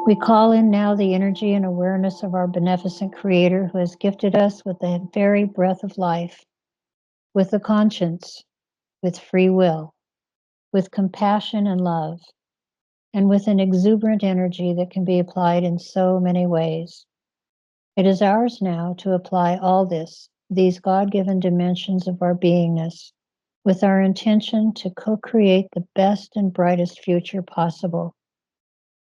We call in now the energy and awareness of our beneficent Creator who has gifted us with the very breath of life, with a conscience, with free will, with compassion and love, and with an exuberant energy that can be applied in so many ways. It is ours now to apply all this, these God-given dimensions of our beingness, with our intention to co-create the best and brightest future possible.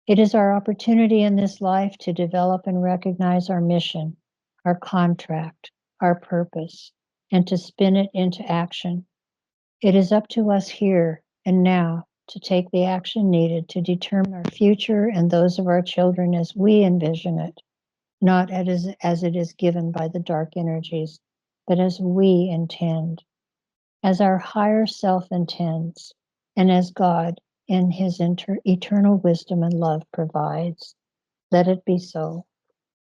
It is our opportunity in this life to develop and recognize our mission, our contract, our purpose, and to spin it into action. It is up to us here and now to take the action needed to determine our future and those of our children as we envision it, not as it is given by the dark energies, but as we intend, as our higher self intends, and as God in his eternal wisdom and love provides. Let it be so,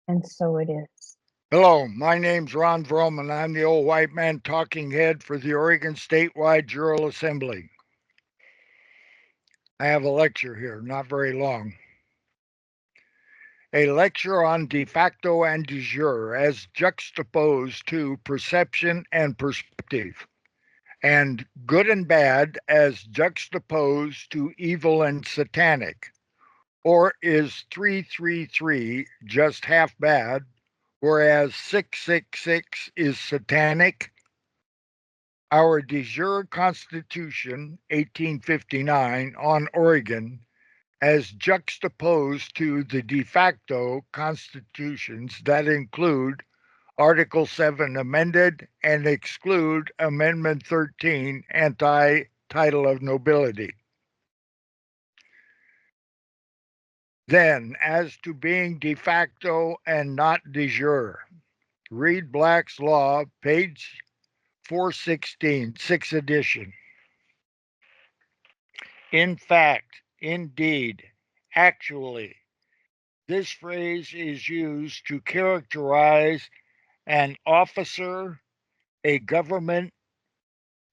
and so it is. Hello, my name's Ron Vroom, and I'm the old white man talking head for the Oregon Statewide Jural Assembly. I have a lecture here, not very long. A lecture on de facto and de jure as juxtaposed to perception and perspective, and good and bad as juxtaposed to evil and satanic. Or is 333 just half bad, whereas 666 is satanic? Our de jure Constitution, 1859, on Oregon, as juxtaposed to the de facto constitutions that include Article 7 amended and exclude Amendment 13, anti-title of nobility. Then, as to being de facto and not de jure, read Black's Law, page 416, 6th edition. In fact, indeed, actually, this phrase is used to characterize an officer, a government,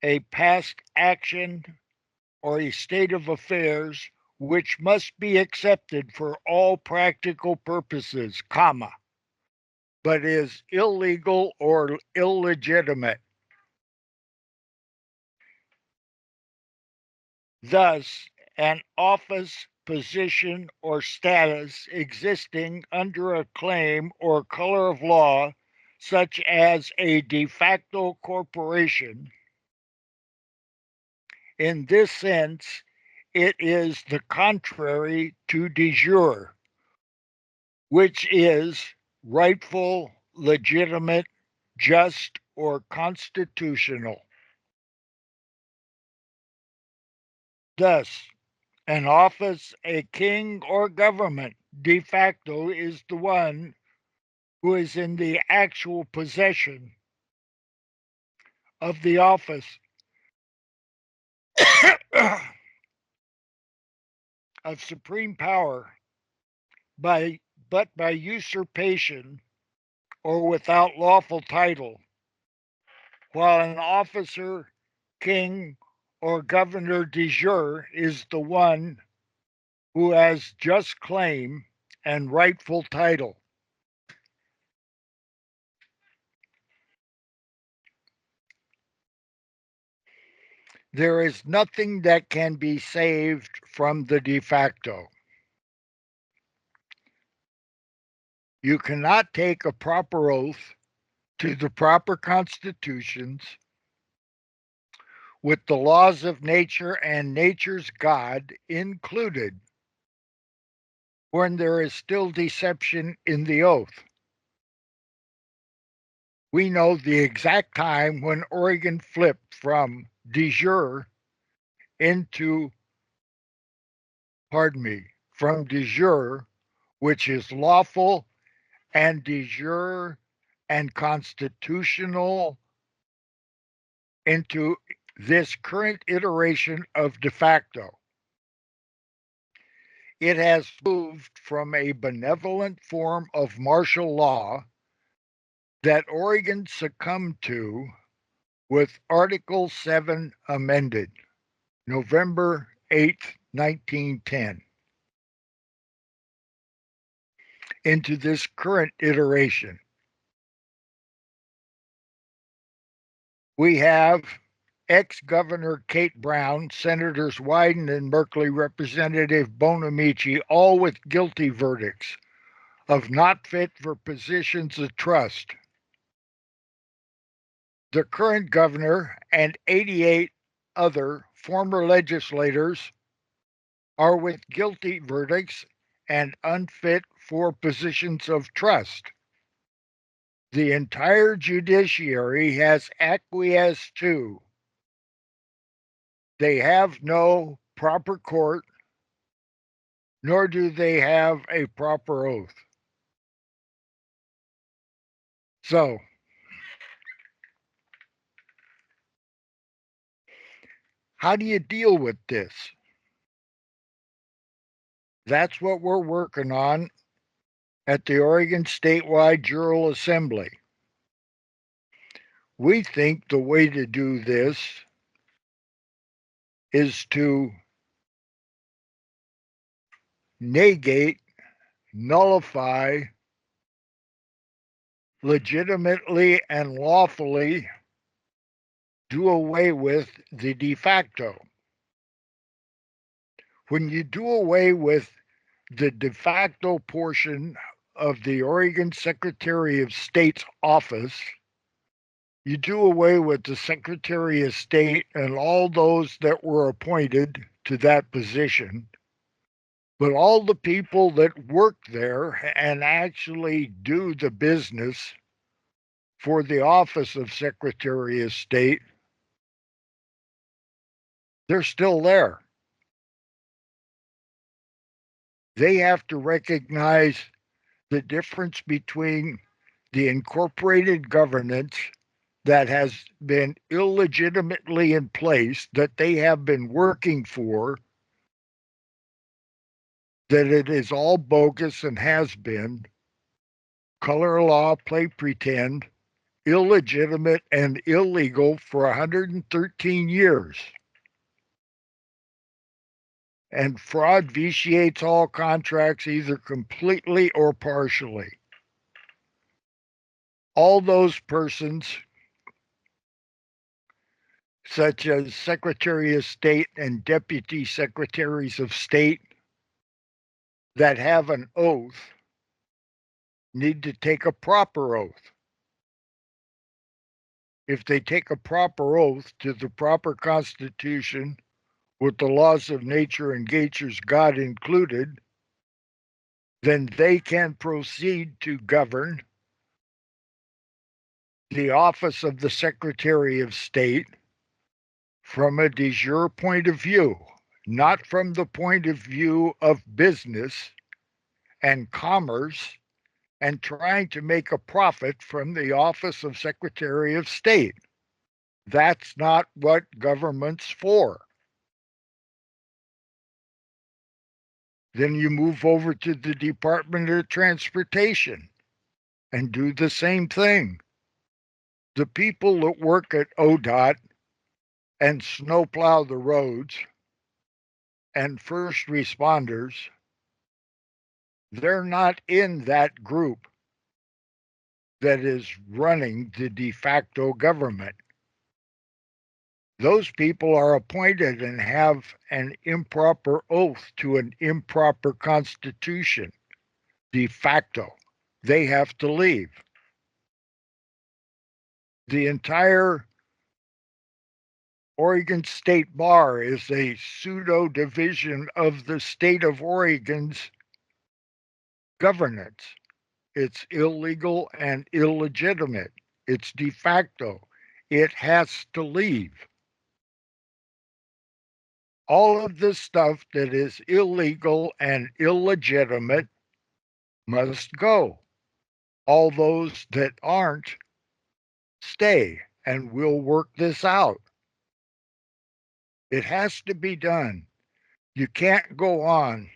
a past action, or a state of affairs which must be accepted for all practical purposes, comma, but is illegal or illegitimate. Thus, an office, position, or status existing under a claim or color of law, such as a de facto corporation. In this sense, it is the contrary to de jure, which is rightful, legitimate, just, or constitutional. Thus, an office, a king, or government de facto is the one who is in the actual possession of the office of supreme power but by usurpation or without lawful title, while an officer, king, or governor de jure is the one who has just claim and rightful title. There is nothing that can be saved from the de facto. You cannot take a proper oath to the proper constitutions with the laws of nature and nature's God included when there is still deception in the oath. We know the exact time when Oregon flipped from de jure into, from de jure, which is lawful, and de jure and constitutional, into this current iteration of de facto. It has moved from a benevolent form of martial law that Oregon succumbed to with Article 7 amended, November 8, 1910. into this current iteration. We have ex-Governor Kate Brown, Senators Wyden and Merkley, Representative Bonamici, all with guilty verdicts of not fit for positions of trust. The current governor and 88 other former legislators are with guilty verdicts and unfit for positions of trust. The entire judiciary has acquiesced to. They have no proper court, nor do they have a proper oath. So, how do you deal with this? That's what we're working on at the Oregon Statewide Jural Assembly. We think the way to do this is to negate, nullify, legitimately and lawfully do away with the de facto. When you do away with the de facto portion of the Oregon Secretary of State's office, you do away with the Secretary of State and all those that were appointed to that position, but all the people that work there and actually do the business for the office of Secretary of State, they're still there. They have to recognize the difference between the incorporated governance that has been illegitimately in place, that they have been working for, that it is all bogus and has been, color law, play pretend, illegitimate and illegal for 113 years. And fraud vitiates all contracts either completely or partially. All those persons, such as Secretary of State and Deputy Secretaries of State, that have an oath need to take a proper oath. If they take a proper oath to the proper Constitution, with the laws of nature and nature's God included, then they can proceed to govern the office of the Secretary of State from a de jure point of view, not from the point of view of business and commerce and trying to make a profit from the office of Secretary of State. That's not what government's for. Then you move over to the Department of Transportation and do the same thing. The people that work at ODOT and snowplow the roads and first responders, they're not in that group that is running the de facto government. Those people are appointed and have an improper oath to an improper constitution, de facto. They have to leave. The entire Oregon State Bar is a pseudo division of the state of Oregon's governance. It's illegal and illegitimate. It's de facto. It has to leave. All of this stuff that is illegal and illegitimate must go. All those that aren't, stay, and we'll work this out. It has to be done. You can't go on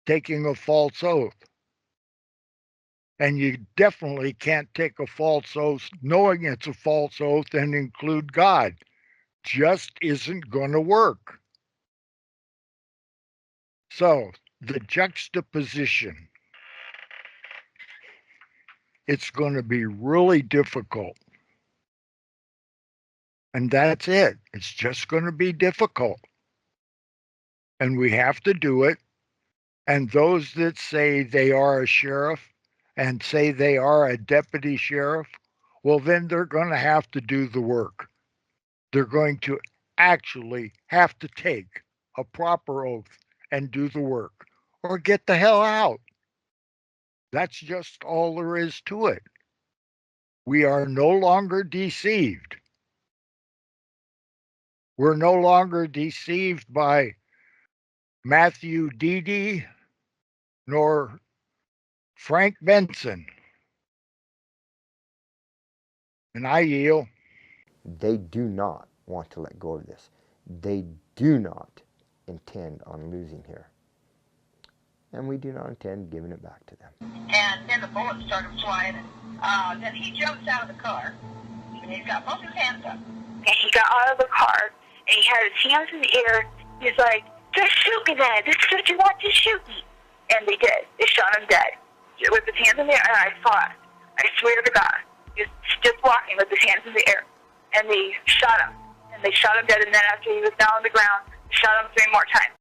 taking a false oath. And you definitely can't take a false oath knowing it's a false oath and include God. Just isn't going to work. So the juxtaposition. It's going to be really difficult. And that's it. It's just going to be difficult. And we have to do it. And those that say they are a sheriff and say they are a deputy sheriff, well, then they're going to have to do the work. They're going to actually have to take a proper oath and do the work, or get the hell out. That's just all there is to it. We are no longer deceived. We're no longer deceived by Matthew Deedy nor Frank Benson. And I yield. They do not want to let go of this. They do not intend on losing here. And we do not intend giving it back to them. And then the bullets started flying. And then he jumps out of the car. And he's got both his hands up. And he got out of the car, and he had his hands in the air. He's like, just shoot me then. This is what you want, just shoot me. And they did. They shot him dead. With his hands in the air, and I saw it. I swear to God. He was just walking with his hands in the air. And they shot him. And they shot him dead, and then after he was down on the ground, they shot him 3 more times.